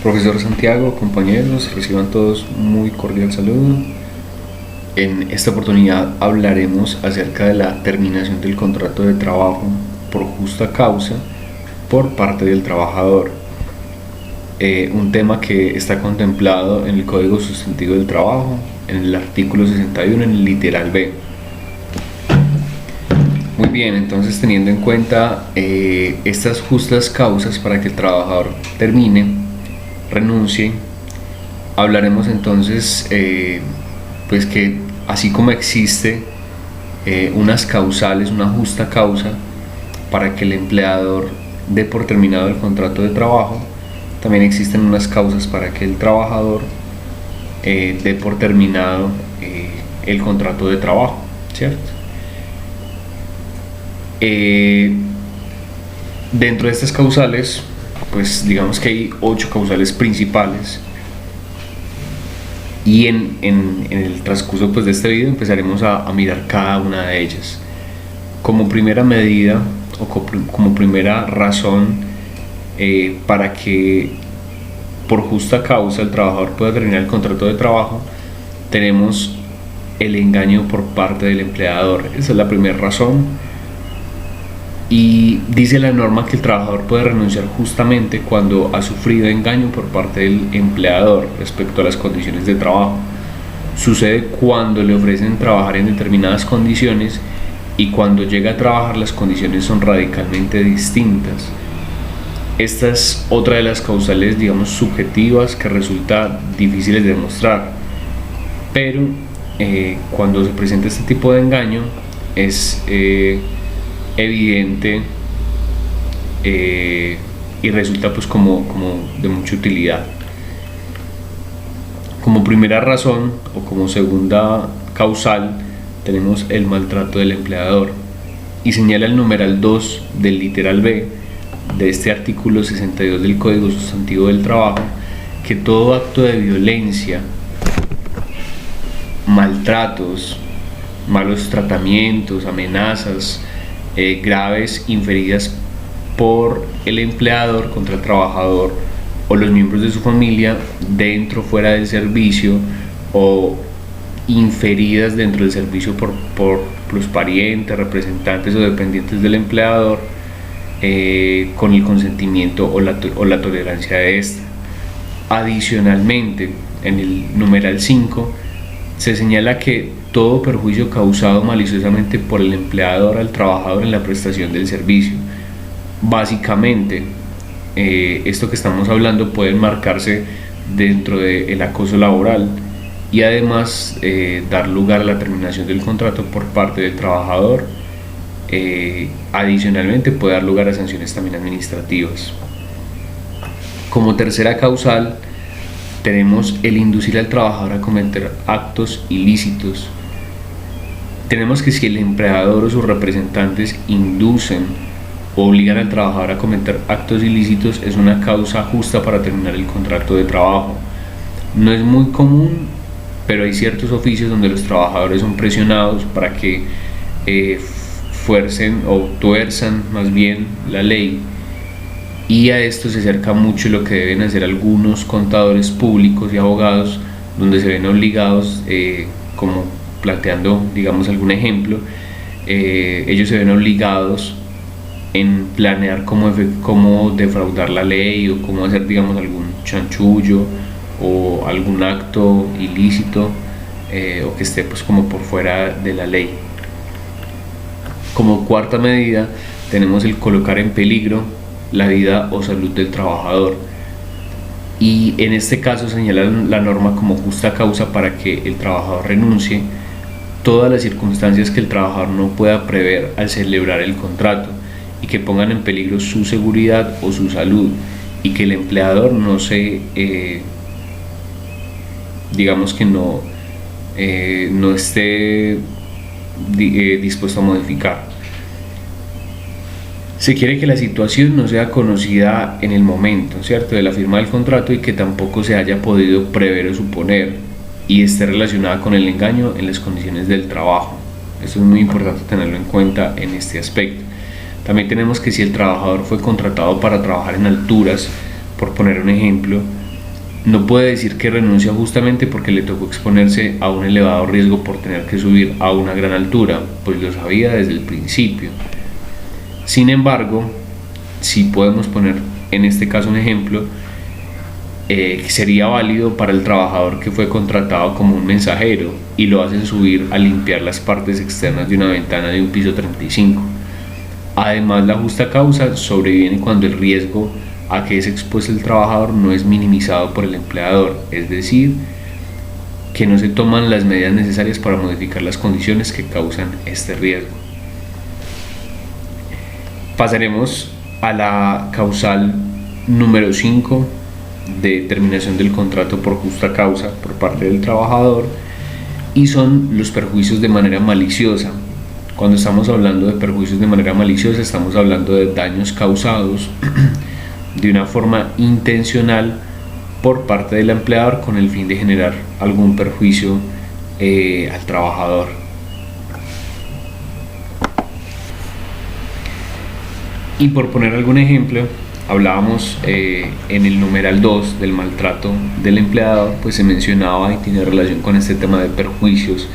Profesor Santiago, compañeros, reciban todos muy cordial saludo. En esta oportunidad hablaremos acerca de la terminación del contrato de trabajo por justa causa por parte del trabajador. Un tema que está contemplado en el Código Sustantivo del Trabajo, en el artículo 61, en el literal B. Muy bien, entonces teniendo en cuenta estas justas causas para que el trabajador renuncie, hablaremos entonces pues que así como existe unas causales, una justa causa para que el empleador dé por terminado el contrato de trabajo, también existen unas causas para que el trabajador dé por terminado el contrato de trabajo, ¿cierto? Dentro de estas causales, pues digamos que hay 8 causales principales, y en el transcurso pues de este video empezaremos a mirar cada una de ellas. Como primera medida o como primera razón para que por justa causa el trabajador pueda terminar el contrato de trabajo, tenemos el engaño por parte del empleador. Esa es la primera razón. Y dice la norma que el trabajador puede renunciar justamente cuando ha sufrido engaño por parte del empleador respecto a las condiciones de trabajo. Sucede cuando le ofrecen trabajar en determinadas condiciones y cuando llega a trabajar las condiciones son radicalmente distintas. Esta es otra de las causales, digamos, subjetivas que resulta difíciles de demostrar, pero cuando se presenta este tipo de engaño es evidente y resulta pues como de mucha utilidad. Como primera razón o como segunda causal tenemos el maltrato del empleador, y señala el numeral 2 del literal B de este artículo 62 del Código Sustantivo del Trabajo que todo acto de violencia, maltratos, malos tratamientos, amenazas graves inferidas por el empleador contra el trabajador o los miembros de su familia dentro o fuera del servicio, o inferidas dentro del servicio por los parientes, representantes o dependientes del empleador con el consentimiento o la tolerancia de ésta. Adicionalmente, en el numeral 5 se señala que todo perjuicio causado maliciosamente por el empleador al trabajador en la prestación del servicio. Básicamente, esto que estamos hablando puede enmarcarse dentro del acoso laboral y además dar lugar a la terminación del contrato por parte del trabajador. Adicionalmente puede dar lugar a sanciones también administrativas. Como tercera causal tenemos el inducir al trabajador a cometer actos ilícitos. Tenemos que si el empleador o sus representantes inducen o obligan al trabajador a cometer actos ilícitos, es una causa justa para terminar el contrato de trabajo. No es muy común, pero hay ciertos oficios donde los trabajadores son presionados para que fuercen o tuerzan más bien la ley, y a esto se acerca mucho lo que deben hacer algunos contadores públicos y abogados, donde se ven obligados, como planteando digamos algún ejemplo, ellos se ven obligados en planear cómo defraudar la ley o cómo hacer digamos algún chanchullo o algún acto ilícito o que esté pues como por fuera de la ley. Como cuarta medida tenemos el colocar en peligro la vida o salud del trabajador, y en este caso señala la norma como justa causa para que el trabajador renuncie todas las circunstancias que el trabajador no pueda prever al celebrar el contrato y que pongan en peligro su seguridad o su salud, y que el empleador no digamos que no esté dispuesto a modificar. Se quiere que la situación no sea conocida en el momento, ¿cierto?, de la firma del contrato, y que tampoco se haya podido prever o suponer, y esté relacionada con el engaño en las condiciones del trabajo. Esto es muy importante tenerlo en cuenta en este aspecto. También tenemos que si el trabajador fue contratado para trabajar en alturas, por poner un ejemplo, no puede decir que renuncia justamente porque le tocó exponerse a un elevado riesgo por tener que subir a una gran altura, pues lo sabía desde el principio. Sin embargo, si podemos poner en este caso un ejemplo, que sería válido para el trabajador que fue contratado como un mensajero y lo hacen subir a limpiar las partes externas de una ventana de un piso 35. Además, la justa causa sobreviene cuando el riesgo a que es expuesto el trabajador no es minimizado por el empleador, es decir, que no se toman las medidas necesarias para modificar las condiciones que causan este riesgo. Pasaremos a la causal número 5 de terminación del contrato por justa causa por parte del trabajador, y son los perjuicios de manera maliciosa. Cuando estamos hablando de perjuicios de manera maliciosa, estamos hablando de daños causados de una forma intencional por parte del empleador con el fin de generar algún perjuicio al trabajador. Y por poner algún ejemplo, hablábamos en el numeral 2 del maltrato del empleado, pues se mencionaba y tiene relación con este tema de perjuicios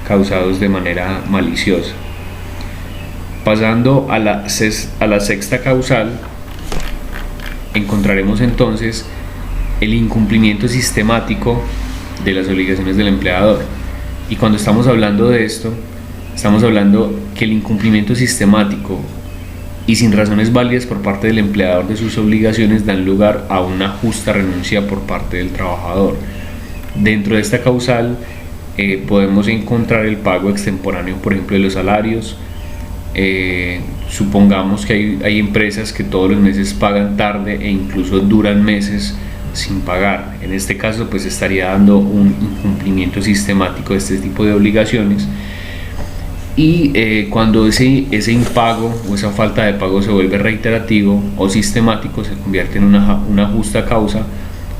causados de manera maliciosa. Pasando a la sexta causal, encontraremos entonces el incumplimiento sistemático de las obligaciones del empleador. Y cuando estamos hablando de esto, estamos hablando que el incumplimiento sistemático y sin razones válidas por parte del empleador de sus obligaciones dan lugar a una justa renuncia por parte del trabajador. Dentro de esta causal podemos encontrar el pago extemporáneo, por ejemplo, de los salarios. Supongamos que hay empresas que todos los meses pagan tarde e incluso duran meses sin pagar. En este caso, pues estaría dando un incumplimiento sistemático de este tipo de obligaciones. Y cuando ese impago o esa falta de pago se vuelve reiterativo o sistemático, se convierte en una justa causa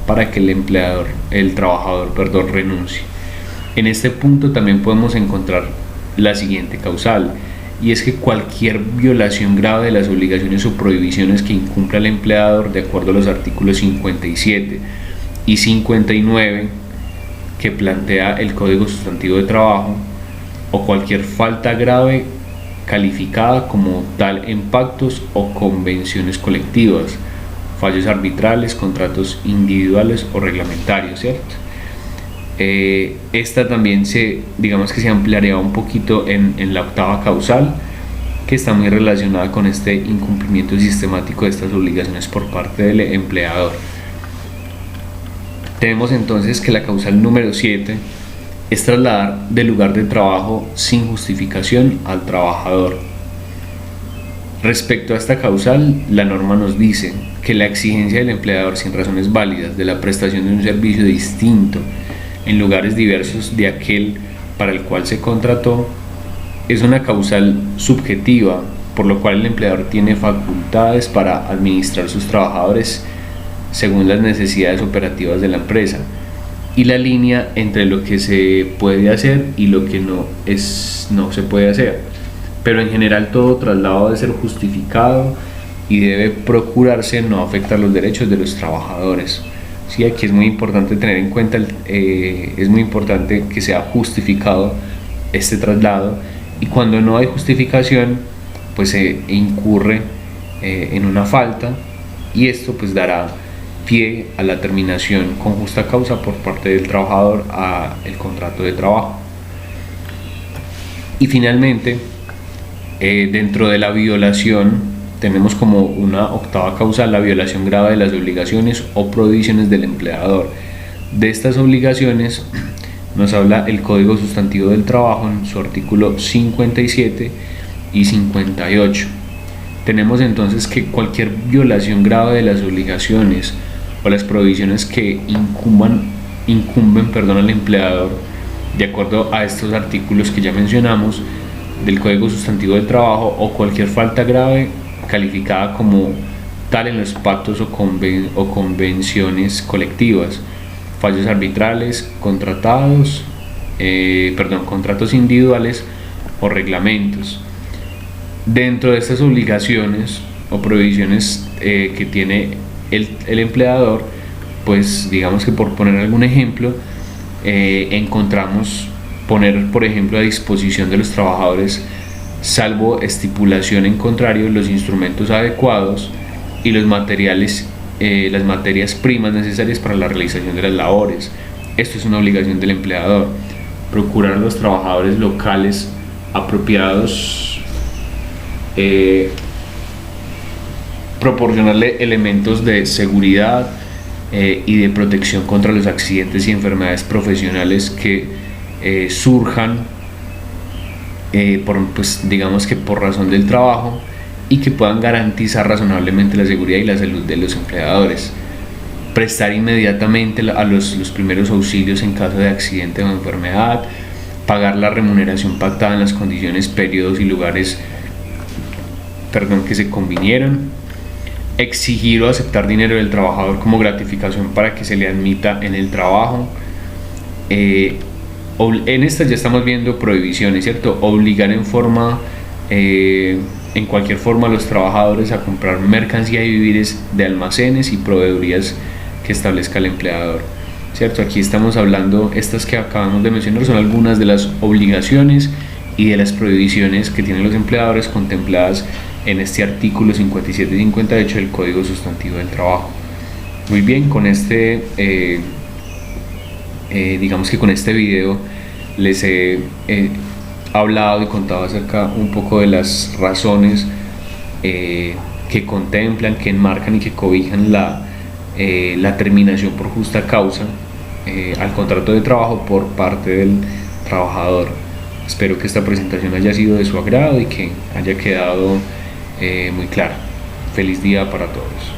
para que el trabajador, renuncie. En este punto también podemos encontrar la siguiente causal, y es que cualquier violación grave de las obligaciones o prohibiciones que incumpla el empleador de acuerdo a los artículos 57 y 59 que plantea el Código Sustantivo de Trabajo, o cualquier falta grave calificada como tal en pactos o convenciones colectivas, fallos arbitrales, contratos individuales o reglamentarios, ¿cierto? Esta también se ampliaría un poquito en la octava causal, que está muy relacionada con este incumplimiento sistemático de estas obligaciones por parte del empleador. Tenemos entonces que la causal número 7 es trasladar del lugar de trabajo sin justificación al trabajador. Respecto a esta causal, la norma nos dice que la exigencia del empleador sin razones válidas de la prestación de un servicio distinto en lugares diversos de aquel para el cual se contrató es una causal subjetiva, por lo cual el empleador tiene facultades para administrar sus trabajadores según las necesidades operativas de la empresa, y la línea entre lo que se puede hacer y lo que no se puede hacer. Pero en general todo traslado debe ser justificado y debe procurarse no afectar los derechos de los trabajadores. Sí, aquí es muy importante tener en cuenta, es muy importante que sea justificado este traslado, y cuando no hay justificación pues se incurre en una falta, y esto pues dará pie a la terminación con justa causa por parte del trabajador a el contrato de trabajo. Y finalmente, dentro de la violación tenemos como una octava causal la violación grave de las obligaciones o prohibiciones del empleador. De estas obligaciones nos habla el Código Sustantivo del Trabajo en su artículo 57 y 58. Tenemos entonces que cualquier violación grave de las obligaciones o las prohibiciones que incumben al empleador, de acuerdo a estos artículos que ya mencionamos del Código Sustantivo del Trabajo, o cualquier falta grave calificada como tal en los pactos o convenciones colectivas, fallos arbitrales, contratos individuales o reglamentos. Dentro de estas obligaciones o prohibiciones que tiene el empleador, pues digamos que por poner algún ejemplo, encontramos poner, por ejemplo, a disposición de los trabajadores, salvo estipulación en contrario, los instrumentos adecuados y los materiales, las materias primas necesarias para la realización de las labores. Esto es una obligación del empleador. Procurar a los trabajadores locales apropiados, proporcionarle elementos de seguridad y de protección contra los accidentes y enfermedades profesionales que surjan pues digamos que por razón del trabajo, y que puedan garantizar razonablemente la seguridad y la salud de los empleadores. Prestar inmediatamente a los primeros auxilios en caso de accidente o enfermedad, pagar la remuneración pactada en las condiciones, periodos y lugares que se convinieran, exigir o aceptar dinero del trabajador como gratificación para que se le admita en el trabajo. En estas ya estamos viendo prohibiciones, ¿cierto? Obligar en cualquier forma a los trabajadores a comprar mercancía y víveres de almacenes y proveedurías que establezca el empleador, ¿cierto? Aquí estamos hablando, estas que acabamos de mencionar son algunas de las obligaciones y de las prohibiciones que tienen los empleadores contempladas en este artículo 57 y 58 del Código Sustantivo del Trabajo. Muy bien, con digamos que con este video les he hablado y contado acerca un poco de las razones que contemplan, que enmarcan y que cobijan la terminación por justa causa al contrato de trabajo por parte del trabajador. Espero que esta presentación haya sido de su agrado y que haya quedado muy clara. Feliz día para todos.